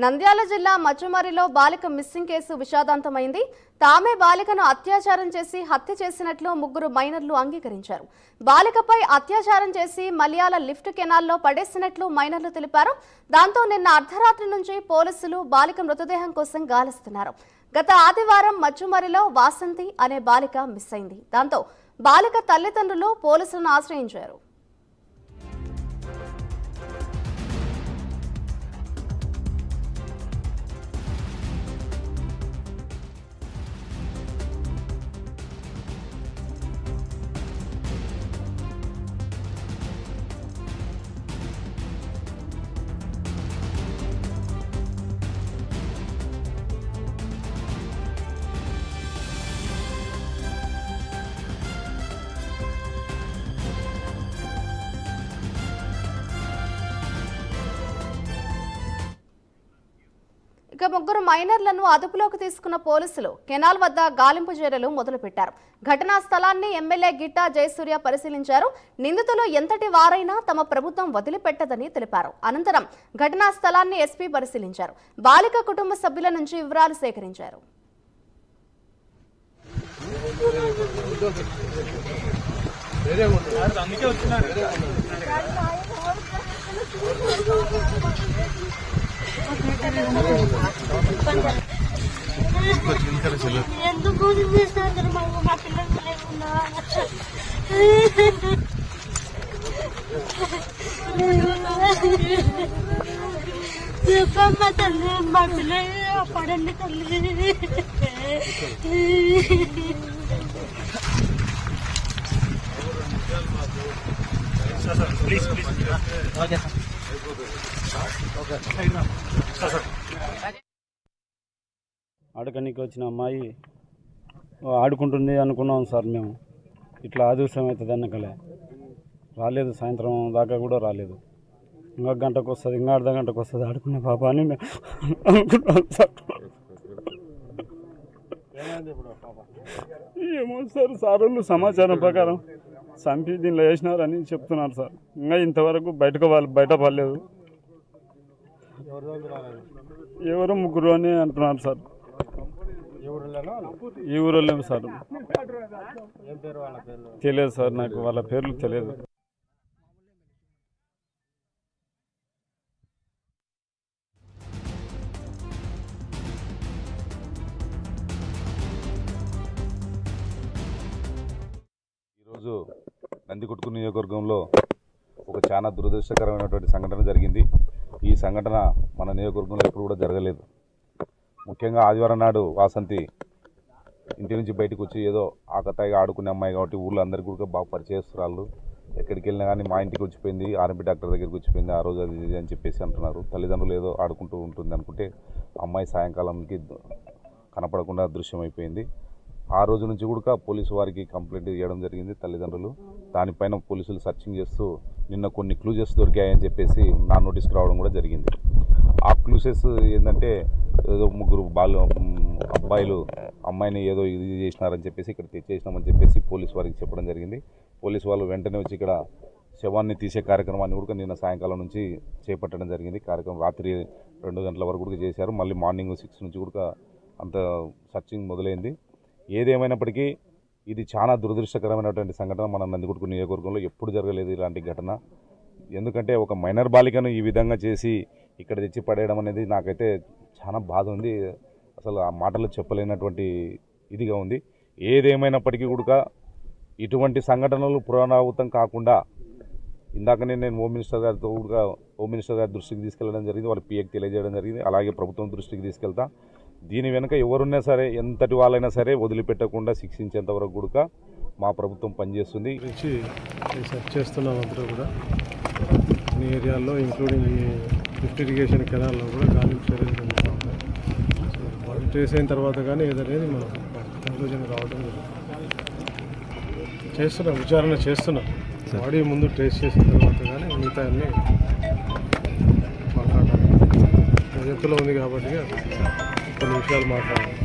నంద్యాల జిల్లా మచ్చుమరిలో బాలిక missing case విషాదాంతమైంది. తామే బాలికను అత్యాచారం చేసి హత్య చేసినట్లు ముగ్గురు మైనర్లు అంగీకరించారు. బాలికపై అత్యాచారం చేసి మలయాళ లిఫ్ట్ కెనాల్లో పడేసినట్లు మైనర్లు తెలిపారు. దాంతో నిన్న అర్ధరాత్రి నుంచి పోలీసులు బాలిక మృతదేహం కోసం గాలిస్తున్నారు. గత ఆదివారం మచ్చుమరిలో వాసంతి అనే బాలిక మిస్ అయింది. దాంతో బాలిక తల్లిదండ్రులు పోలీసులను ఆశ్రయించారు. ఇక ముగ్గురు మైనర్లను అదుపులోకి తీసుకున్న పోలీసులు కెనాల్ వద్ద గాలింపు చర్యలు మొదలుపెట్టారు. ఘటనా స్థలాన్ని ఎమ్మెల్యే గిట్టా జయసూర్య పరిశీలించారు. నిందితులు ఎంతటి వారైనా తమ ప్రభుత్వం వదిలిపెట్టదని తెలిపారు. అనంతరం ఘటనా స్థలాన్ని ఎస్పీ పరిశీలించారు. బాలిక కుటుంబ సభ్యుల నుంచి వివరాలు సేకరించారు. ఎందుకు చేస్తారు మా పిల్లలు లేకుండా చెప్పమ్మా తల్లి, మా పిల్లలు పడండి తల్లి. ఆడకనికి వచ్చిన అమ్మాయి ఆడుకుంటుంది అనుకున్నాం సార్. మేము ఇట్లా ఆదృశ్యం అవుతుంది అన్నకలే రాలేదు. సాయంత్రం దాకా కూడా రాలేదు. ఇంకొక గంటకు వస్తుంది, ఇంకా అర్ధ గంటకు వస్తుంది ఆడుకునే పాప అని మేము అనుకున్నాం సార్. ఏమో సార్, సారోళ్ళు సమాచారం ప్రకారం చంపి దీనిలో వేసినారని చెప్తున్నారు సార్. ఇంకా ఇంతవరకు బయట పడలేదు. ఎవరో ముగ్గురు అని అంటున్నారు సార్. ఈ ఊరోళ్ళే సార్. తెలియదు సార్, నాకు వాళ్ళ పేర్లు తెలియదు. ఈరోజు నందికొట్కు నియోజకవర్గంలో ఒక చాలా దురదృష్టకరమైనటువంటి సంఘటన జరిగింది. ఈ సంఘటన మన నియోజకవర్గంలో ఎప్పుడు కూడా జరగలేదు. ముఖ్యంగా ఆదివారం నాడు వాసంతి ఇంటి నుంచి బయటకు వచ్చి ఏదో ఆకతాయిగా ఆడుకునే అమ్మాయి కాబట్టి ఊళ్ళో అందరికీ కూడా బాగా పరిచయస్తురాళ్ళు. ఎక్కడికి వెళ్ళినా కానీ మా ఇంటికి వచ్చిపోయింది, ఆర్ఎంపీ డాక్టర్ దగ్గరికి వచ్చిపోయింది, ఆ రోజు అది ఇది అని చెప్పేసి అంటున్నారు. తల్లిదండ్రులు ఏదో ఆడుకుంటూ ఉంటుంది అనుకుంటే అమ్మాయి సాయంకాలంకి కనపడకుండా దృశ్యమైపోయింది. ఆ రోజు నుంచి కూడా పోలీసు వారికి కంప్లైంట్ చేయడం జరిగింది తల్లిదండ్రులు. దానిపైన పోలీసులు సర్చింగ్ చేస్తూ నిన్న కొన్ని క్లూజెస్ దొరికాయని చెప్పేసి నా నోటీస్కి రావడం కూడా జరిగింది. ఆ క్లూజెస్ ఏంటంటే ఏదో ముగ్గురు అబ్బాయిలు అమ్మాయిని ఏదో ఇది చేసినారని చెప్పేసి ఇక్కడ తెచ్చేసినామని చెప్పేసి పోలీసు వారికి చెప్పడం జరిగింది. పోలీసు వాళ్ళు వెంటనే వచ్చి ఇక్కడ శవాన్ని తీసే కార్యక్రమాన్ని కూడా నిన్న సాయంకాలం నుంచి చేపట్టడం జరిగింది. కార్యక్రమం రాత్రి 2 గంటల వరకు కూడా చేశారు. మళ్ళీ మార్నింగ్ 6 నుంచి కూడా అంత సర్చింగ్ మొదలైంది. ఏదేమైనప్పటికీ ఇది చాలా దురదృష్టకరమైనటువంటి సంఘటన. మన నందికొట్కు నియోజకవర్గంలో ఎప్పుడు జరగలేదు ఇలాంటి ఘటన. ఎందుకంటే ఒక మైనర్ బాలికను ఈ విధంగా చేసి ఇక్కడ తెచ్చి పడేయడం అనేది నాకైతే చాలా బాధ ఉంది. అసలు ఆ మాటలు చెప్పలేనటువంటి ఇదిగా ఉంది. ఏదేమైనప్పటికీ కూడా ఇటువంటి సంఘటనలు పునరావృతం కాకుండా ఇందాకనే నేను హోమ్ మినిస్టర్ గారి దృష్టికి తీసుకెళ్ళడం జరిగింది. వాళ్ళ పిఏకి తెలియజేయడం జరిగింది. అలాగే ప్రభుత్వం దృష్టికి తీసుకెళ్తా. దీని వెనుక ఎవరున్నా సరే, ఎంతటి వాళ్ళైనా సరే వదిలిపెట్టకుండా శిక్షించేంత వరకు కూడా మా ప్రభుత్వం పనిచేస్తుంది. సెర్చ్ చేస్తున్నాం అందరూ కూడా ఈ ఏరియాలో, ఇంక్లూడింగ్ ఈ లిఫ్ట్ ఇరిగేషన్ కెనాల్లో కూడా గాలింపు చర్యలు జరుగుతూ ఉంటాయి. సో వాళ్ళు ట్రేస్ అయిన తర్వాత కానీ ఏదనేది మనం కంక్లూజన్ రావడం చేస్తున్నాం, విచారణ చేస్తున్నాం. బాడీ ముందు ట్రేస్ చేసిన తర్వాత కానీ మిగతా అన్నీ మాట్లాడాలి. ఎత్తులో ఉంది కాబట్టి కొన్ని విషయాలు మాట్లాడాలి.